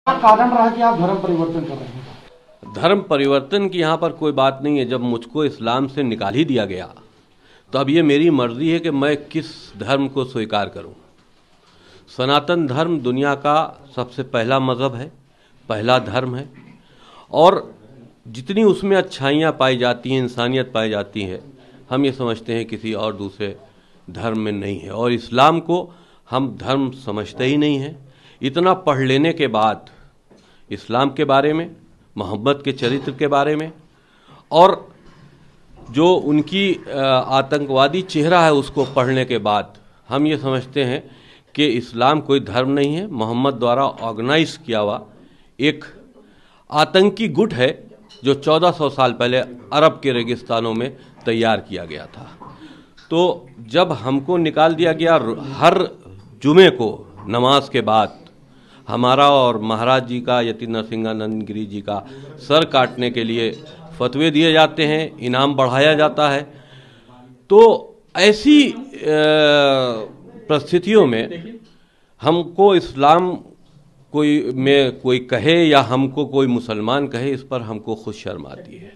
कारण रहा कि आप धर्म परिवर्तन कर रहे हैं? धर्म परिवर्तन की यहाँ पर कोई बात नहीं है। जब मुझको इस्लाम से निकाल ही दिया गया तो अब ये मेरी मर्जी है कि मैं किस धर्म को स्वीकार करूं। सनातन धर्म दुनिया का सबसे पहला मज़हब है, पहला धर्म है, और जितनी उसमें अच्छाइयाँ पाई जाती हैं, इंसानियत पाई जाती है, हम ये समझते हैं किसी और दूसरे धर्म में नहीं है। और इस्लाम को हम धर्म समझते ही नहीं हैं। इतना पढ़ लेने के बाद इस्लाम के बारे में, मोहम्मद के चरित्र के बारे में, और जो उनकी आतंकवादी चेहरा है उसको पढ़ने के बाद हम ये समझते हैं कि इस्लाम कोई धर्म नहीं है, मोहम्मद द्वारा ऑर्गेनाइज किया हुआ एक आतंकी गुट है जो 1400 साल पहले अरब के रेगिस्तानों में तैयार किया गया था। तो जब हमको निकाल दिया गया, हर जुमे को नमाज के बाद हमारा और महाराज जी का, यति नरसिंहानंद गिरी जी का सर काटने के लिए फतवे दिए जाते हैं, इनाम बढ़ाया जाता है। तो ऐसी परिस्थितियों में हमको इस्लाम कोई कहे या हमको कोई मुसलमान कहे, इस पर हमको खुद शर्म आती है।